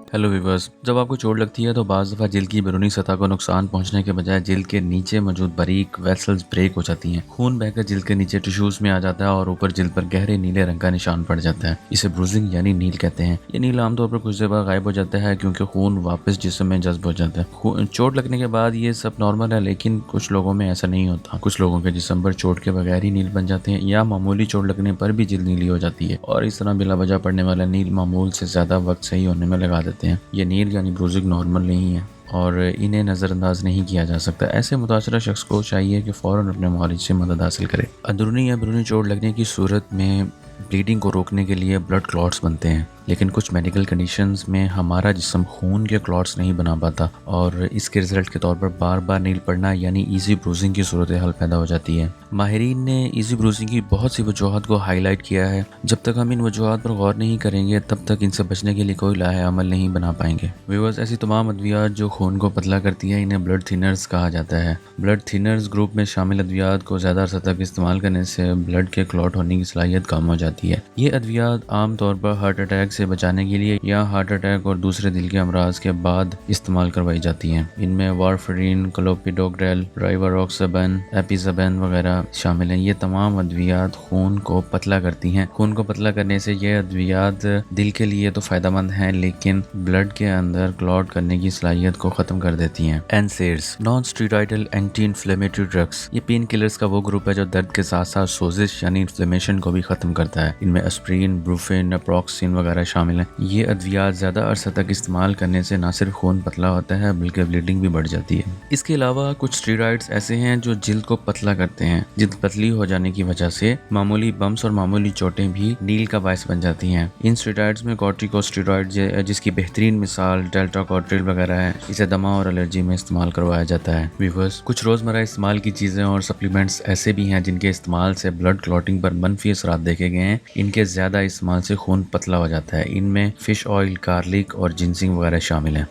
Hello viewers, जब आपको चोट लगती है तो बाज़ दफ़ा जल्द की बैरूनी सतह को नुकसान पहुंचने के बजाय जल्द के नीचे मौजूद बारीक वेसल्स ब्रेक हो जाती हैं। खून बहकर जल्द के नीचे टिश्यूज़ में आ जाता है और ऊपर जल्द पर गहरे नीले रंग का निशान पड़ जाता है। इसे ब्रूजिंग यानी नील कहते हैं। ये नील आमतौर पर कुछ देर बाद गायब हो जाता है क्योंकि खून वापस जिस्म में जज्ब हो जाता है। चोट लगने के बाद ये सब नॉर्मल है, लेकिन कुछ लोगों में ऐसा नहीं होता। कुछ लोगों के जिस्म पर चोट के बगैर ही नील बन जाते हैं या मामूली चोट लगने पर भी जल्द नीली हो जाती है और इस तरह बिला वजह पड़ने वाला नील मामूल से ज़्यादा वक्त सही होने में लगा देते हैं। ये नील यानी ब्रूजिंग नॉर्मल नहीं है और इन्हें नज़रअंदाज नहीं किया जा सकता। ऐसे मुतासरा शख्स को चाहिए कि फ़ौरन अपने मुआलिज से मदद हासिल करे। अंदरूनी या बैरूनी चोट लगने की सूरत में ब्लीडिंग को रोकने के लिए ब्लड क्लॉट्स बनते हैं, लेकिन कुछ मेडिकल कंडीशंस में हमारा जिस्म खून के क्लॉट्स नहीं बना पाता और इसके रिजल्ट के तौर पर बार बार नील पड़ना यानी ईजी ब्रूजिंग की सूरत हाल पैदा हो जाती है। माहिरीन ने ईजी ब्रूजिंग की बहुत सी वजूहात को हाईलाइट किया है। जब तक हम इन वजूहात पर गौर नहीं करेंगे तब तक इनसे बचने के लिए कोई लाहे अमल नहीं बना पाएंगे। व्यूअर्स, ऐसी तमाम अद्वियात जो खून को पतला करती हैं इन्हें ब्लड थिनर्स कहा जाता है। ब्लड थिनर्स ग्रुप में शामिल अद्वियात को ज़्यादा अरसा तक इस्तेमाल करने से ब्लड के क्लॉट होने की सलाहियत कम हो जाती है। ये अद्वियात आमतौर पर हार्ट अटैक से बचाने के लिए या हार्ट अटैक और दूसरे दिल के अमराज के बाद इस्तेमाल करवाई जाती हैं। इनमें वारफरीन, क्लोपिडोग्रेल, राइवारोक्साबेन, एपिज़ाबेन वगैरह शामिल हैं। ये तमाम अद्वियात खून को पतला करती हैं। खून को पतला करने से ये अद्वियात दिल के लिए तो फ़ायदेमंद हैं, लेकिन ब्लड के अंदर क्लॉट करने की सलाहियत को ख़त्म कर देती हैं। NSAIDs, non steroidal anti inflammatory drugs, ये पेन किलर्स का वो ग्रुप है जो दर्द के साथ साथ सोजिश यानी इन्फ्लेमेशन को भी ख़त्म करता है। इनमें एस्प्रिन, ब्रूफेन, नेप्रोक्सिन वगैरह शामिल हैं। ये अद्वियात ज़्यादा अरसा तक इस्तेमाल करने से न सिर्फ खून पतला होता है बल्कि ब्लीडिंग भी बढ़ जाती है। इसके अलावा कुछ स्टेरॉइड्स ऐसे हैं जो जिल्द को पतला करते हैं। जिल्द पतली हो जाने की वजह से मामूली बम्स और मामूली चोटें भी नील का बायस बन जाती हैं। इन स्टेरॉइड्स में कॉर्टिकोस्टेरॉइड जिसकी बेहतरीन मिसाल डेल्टाकॉर्टिल वगैरह है, इसे दमा और एलर्जी में इस्तेमाल करवाया जाता है। व्यूअर्स, कुछ रोज़मर्रा इस्तेमाल की चीज़ें और सप्लीमेंट्स ऐसे भी हैं जिनके इस्तेमाल से ब्लड क्लॉटिंग पर मनफी असरात देखे गए हैं। इनके ज़्यादा इस्तेमाल से खून पतला हो जाता है। इनमें फिश ऑयल, गार्लिक और जिंसिंग वगैरह शामिल हैं।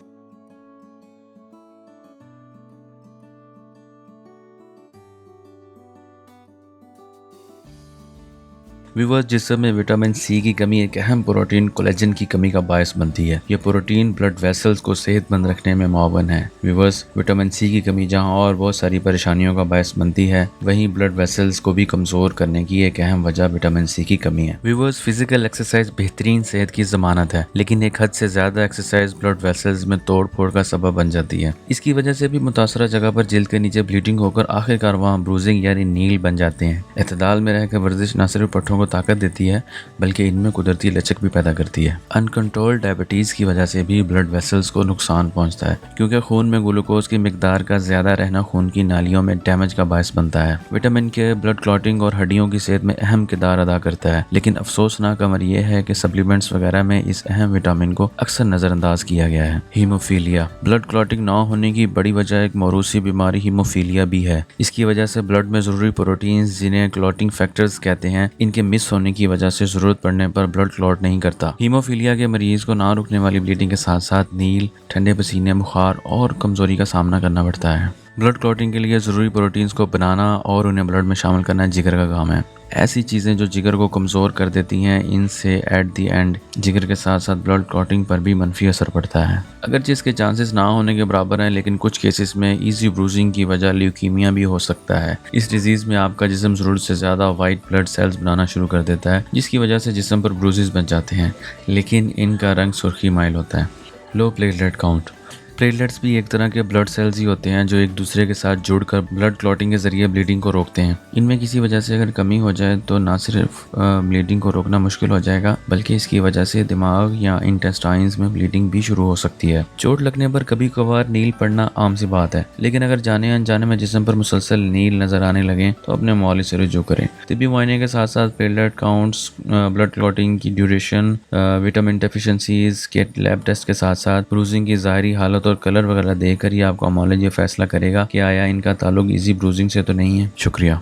व्यूअर्स, जिस्म में विटामिन सी की कमी एक अहम प्रोटीन कोलेजन की कमी का बायस बनती है। यह प्रोटीन ब्लड वेसल्स को सेहतमंद रखने में मुआवन है। व्यूअर्स, विटामिन सी की कमी जहां और बहुत सारी परेशानियों का बायस बनती है, वहीं ब्लड वेसल्स को भी कमज़ोर करने की एक अहम वजह विटामिन सी की कमी है। व्यूअर्स, फिजिकल एक्सरसाइज बेहतरीन सेहत की ज़मानत है, लेकिन एक हद से ज़्यादा एक्सरसाइज ब्लड वेसल्स में तोड़ फोड़ का सबब बन जाती है। इसकी वजह से भी मुतासरा जगह पर जिल्द के नीचे ब्लीडिंग होकर आखिरकार वहाँ ब्रूजिंग यानी नील बन जाते हैं। एतदाल में रहकर वर्जिश न सिर्फ पट्टों को ताकत देती है बल्कि इनमें कुदरती लचक भी पैदा करती है। अनकंट्रोल्ड डायबिटीज़ की वजह से भी ब्लड वेसल्स को नुकसान पहुंचता है, क्योंकि खून में ग्लूकोज की मिकदार का ज़्यादा रहना खून की नालियों में डैमेज का बायस बनता है। विटामिन के ब्लड क्लॉटिंग और हड्डियों की सेहत में अहम किरदार अदा करता है, लेकिन अफसोसनाक अमर यह है कि सप्लीमेंट्स वगैरह में इस अहम विटामिन को अक्सर नज़रअंदाज किया गया है। हीमोफीलिया, ब्लड क्लॉटिंग ना होने की बड़ी वजह एक मौरूसी बीमारी हीमोफीलिया भी है। इसकी वजह से ब्लड में ज़रूरी प्रोटीन्स जिन्हें क्लॉटिंग फैक्टर्स कहते हैं, इनके मिस होने की वजह से जरूरत पड़ने पर ब्लड क्लॉट नहीं करता। हीमोफीलिया के मरीज को ना रुकने वाली ब्लीडिंग के साथ साथ नील, ठंडे पसीने, बुखार और कमजोरी का सामना करना पड़ता है। ब्लड क्लॉटिंग के लिए ज़रूरी प्रोटीन्स को बनाना और उन्हें ब्लड में शामिल करना जिगर का काम है। ऐसी चीज़ें जो जिगर को कमज़ोर कर देती हैं, इनसे एट दी एंड जिगर के साथ साथ ब्लड क्लॉटिंग पर भी मनफी असर पड़ता है। अगरचे इसके चांसेस ना होने के बराबर हैं, लेकिन कुछ केसेस में ईजी ब्रूजिंग की वजह ल्यूकीमिया भी हो सकता है। इस डिजीज़ में आपका जिस्म ज़रूरत से ज़्यादा वाइट ब्लड सेल्स बनाना शुरू कर देता है, जिसकी वजह से जिस्म पर ब्रूजेस बन जाते हैं, लेकिन इनका रंग सुर्खी माइल होता है। लो प्लेटलेट काउंट, प्लेटलेट्स भी एक तरह के ब्लड सेल्स ही होते हैं जो एक दूसरे के साथ जुड़कर ब्लड क्लॉटिंग के जरिए ब्लीडिंग को रोकते हैं। इनमें किसी वजह से अगर कमी हो जाए तो ना सिर्फ ब्लीडिंग को रोकना मुश्किल हो जाएगा, बल्कि इसकी वजह से दिमाग या इंटेस्टाइन्स में ब्लीडिंग भी शुरू हो सकती है। चोट लगने पर कभी कभार नील पड़ना आम सी बात है, लेकिन अगर जाने अनजाने में जिस्म पर मुसलसल नील नजर आने लगे तो अपने मौलिक से रुजू करें। तिब्बी मुआयने के साथ साथ प्लेटलेट काउंट्स, ब्लड क्लॉटिंग की ड्यूरेशन, विटामिन डेफिशिएंसीज के लैब टेस्ट के साथ साथ ब्रूजिंग की ज़ाहिरी हालत और कलर वगैरह देखकर ही आपका मौलिक ये फैसला करेगा कि आया इनका ताल्लुक इजी ब्रूजिंग से तो नहीं है। शुक्रिया।